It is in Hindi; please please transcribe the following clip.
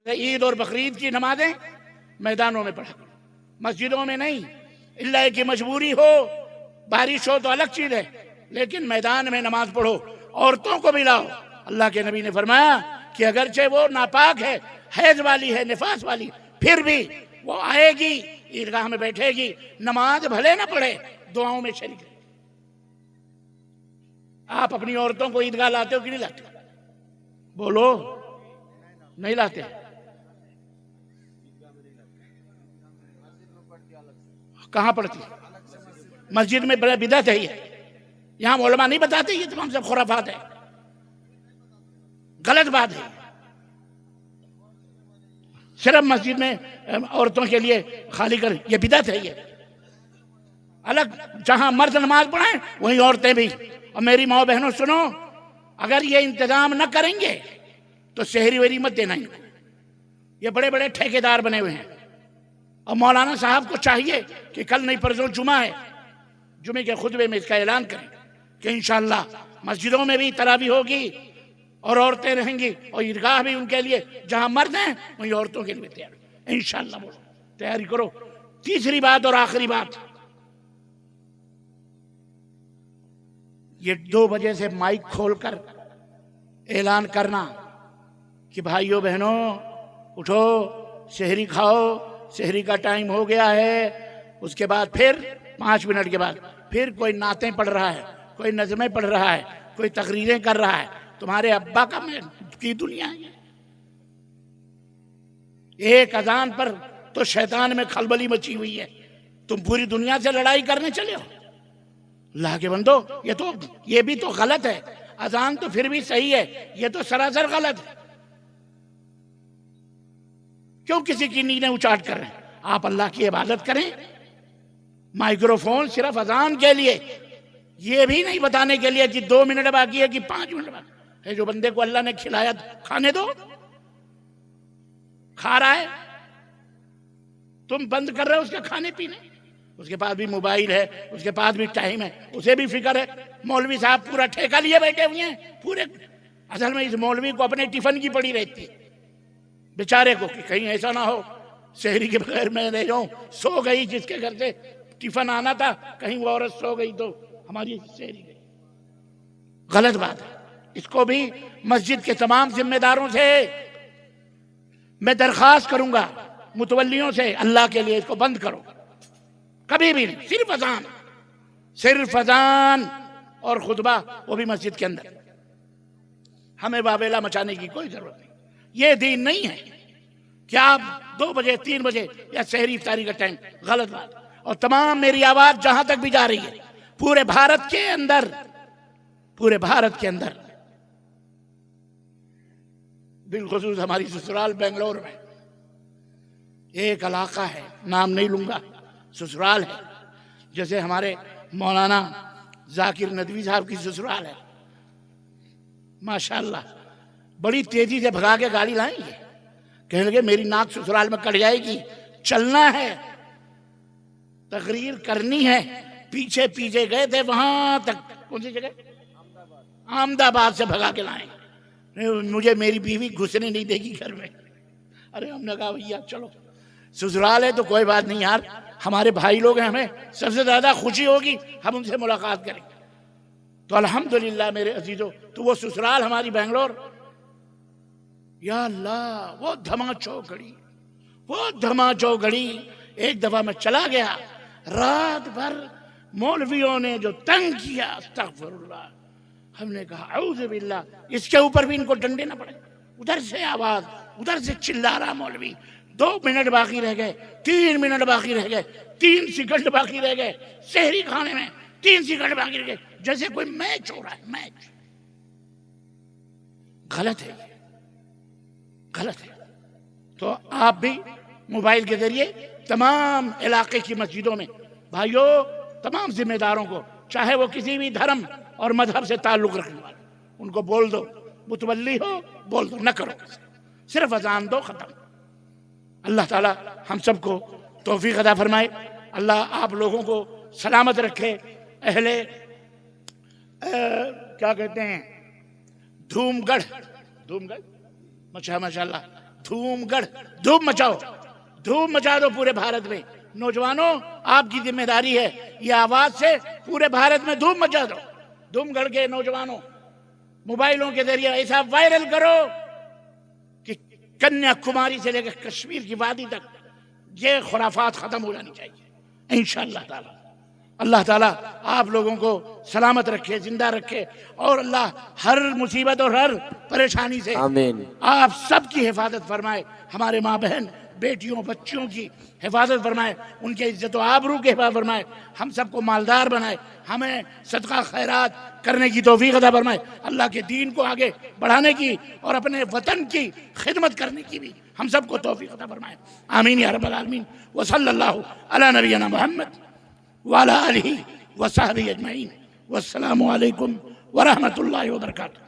ईद और बकरीद की नमाजें मैदानों में पढ़ा करो, मस्जिदों में नहीं। इल्ला की मजबूरी हो, बारिश हो तो अलग चीज है, लेकिन मैदान में नमाज पढ़ो। औरतों को भी लाओ। अल्लाह के नबी ने फरमाया कि अगरचे वो नापाक है, हैज वाली है, निफास वाली, फिर भी वो आएगी, ईदगाह में बैठेगी, नमाज भले ना पढ़े, दुआओं में शरीक है। आप अपनी औरतों को ईदगाह लाते हो कि नहीं लाते? बोलो, नहीं लाते? कहाँ पढ़ती? मस्जिद में बड़ा बिदअत है ये। यहाँ उलमा नहीं बताते ये तमाम सब खुराफात है, गलत बात है। सिर्फ मस्जिद में औरतों के लिए खाली कर, ये बिदअत है ये। अलग जहां मर्द नमाज पढ़ाएं वहीं औरतें भी। और मेरी माँ बहनों सुनो, अगर ये इंतजाम न करेंगे तो शहरी वेरी मत देना इनको। ये बड़े बड़े ठेकेदार बने हुए हैं। और मौलाना साहब को चाहिए कि कल नहीं परसों जुमा है, जुमे के खुतबे में इसका ऐलान करें कि इंशाअल्लाह मस्जिदों में भी तरावी होगी और औरतें रहेंगी, और ईदगाह भी उनके लिए जहां मर्द हैं वहीं औरतों के लिए तैयार। इंशाअल्लाह बोलो, तैयारी करो। तीसरी बात और आखिरी बात, ये 2 बजे से माइक खोलकर ऐलान करना कि भाइयों बहनों उठो, शहरी खाओ, शहरी का टाइम हो गया है। उसके बाद फिर 5 मिनट के बाद फिर कोई नातें पढ़ रहा है, कोई नज़में पढ़ रहा है, कोई तकरीरें कर रहा है। तुम्हारे अब्बा का की दुनिया है। एक अजान पर तो शैतान में खलबली मची हुई है। तुम पूरी दुनिया से लड़ाई करने चले हो। अल्लाह के बंदो, ये भी तो गलत है। अजान तो फिर भी सही है, ये तो सरासर गलत है। क्यों किसी की नींदें उचाट कर रहे हैं? आप अल्लाह की इबादत करें। माइक्रोफोन सिर्फ अजान के लिए, ये भी नहीं बताने के लिए कि 2 मिनट बाकी है कि 5 मिनट बाकी है। जो बंदे को अल्लाह ने खिलाया खाने दो, खा रहा है, तुम बंद कर रहे हो उसके खाने पीने। उसके पास भी मोबाइल है, उसके पास भी टाइम है, उसे भी फिक्र है। मौलवी साहब पूरा ठेका लिए बैठे हुए हैं पूरे। असल में इस मौलवी को अपने टिफिन की पड़ी रहती है बेचारे को, कि कहीं ऐसा ना हो शहरी के बगैर मैं रह जाऊं। सो गई, जिसके घर से टिफिन आना था, कहीं वो औरत सो गई तो हमारी शहरी गई। गलत बात है। इसको भी मस्जिद के तमाम जिम्मेदारों से मैं दरखास्त करूंगा, मुतवल्लियों से, अल्लाह के लिए इसको बंद करो। कभी भी नहीं, सिर्फ अजान और खुतबा, वो भी मस्जिद के अंदर। हमें वावेला मचाने की कोई जरूरत नहीं। ये दीन नहीं है कि आप 2 बजे 3 बजे या शहरी इफ्तारी का टाइम, गलत बात। और तमाम मेरी आवाज जहां तक भी जा रही है पूरे भारत के अंदर, बिलखुसूस हमारी ससुराल बेंगलोर में एक इलाका है, नाम नहीं लूंगा, ससुराल है, जैसे हमारे मौलाना जाकिर नदवी साहब की ससुराल है। माशाअल्लाह बड़ी तेजी से भगा के गाड़ी लाएंगे, कहने लगे मेरी नाक ससुराल में कट जाएगी, चलना है, तकरीर करनी है। पीछे पीछे गए थे वहां तक, कौन सी जगह, अहमदाबाद से भगा के लाए। मुझे मेरी बीवी घुसने नहीं देगी घर में। अरे हमने कहा भैया चलो, ससुराल है तो कोई बात नहीं यार, हमारे भाई लोग हैं, हमें सबसे ज्यादा खुशी होगी हम उनसे मुलाकात करेंगे। तो अल्हम्दुलिल्लाह मेरे अजीजों, तो वो ससुराल हमारी बेंगलोर, या अल्लाह वो धमाचो घड़ी। एक दफा मैं चला गया, रात भर मौलवियों ने जो तंग किया, अस्तगफिरुल्लाह। हमने कहा औज़ु बिल्लाह, इसके ऊपर भी इनको डंडे ना पड़े। उधर से आवाज, उधर से चिल्ला रहा मौलवी। 2 मिनट बाकी रह गए, 3 मिनट बाकी रह गए, 3 सेकंड बाकी रह गए, शहरी खाने में 3 सेकंड बाकी रह गए, जैसे कोई मैच हो रहा है, मैच। गलत है, गलत है। तो आप भी मोबाइल के जरिए तमाम इलाके की मस्जिदों में भाइयों, तमाम जिम्मेदारों को, चाहे वो किसी भी धर्म और मजहब से ताल्लुक रखने वाले, उनको बोल दो, मुतवल्ली हो बोल दो, न करो, सिर्फ अजान दो, खत्म। अल्लाह ताला हम सबको तौफीक अता फरमाए। अल्लाह आप लोगों को सलामत रखे। अहले क्या कहते हैं, धूमगढ़ माशाअल्लाह, धूम मचाओ, धूम मचा दो पूरे भारत में। नौजवानों, आपकी जिम्मेदारी है, ये आवाज से पूरे भारत में धूम मचा दो। धूमगढ़ के नौजवानों, मोबाइलों के जरिए ऐसा वायरल करो कि कन्याकुमारी से लेकर कश्मीर की वादी तक ये खुराफात खत्म हो जानी चाहिए इंशाअल्लाह ताला। अल्लाह ताला आप लोगों को सलामत रखे, जिंदा रखे, और अल्लाह हर मुसीबत और हर परेशानी से आमीन आप सबकी हिफाजत फरमाए। हमारे माँ बहन, बेटियों, बच्चियों की हिफाजत फरमाए, उनके इज्जत और आबरू की हिफाजत फरमाए, हम सबको मालदार बनाए, हमें सदका खैरात करने की तौफीक अता फरमाए, अल्लाह के दीन को आगे बढ़ाने की और अपने वतन की खिदमत करने की भी हम सबको तौफीक अता फरमाए। आमीन या रब्बल आलमीन। व सल्लल्लाहु अला नबियना मुहम्मद व अला आलिहि व सहबिहि अजमईन। वस्सलामु अलैकुम व रहमतुल्लाहि व बरकातुहू।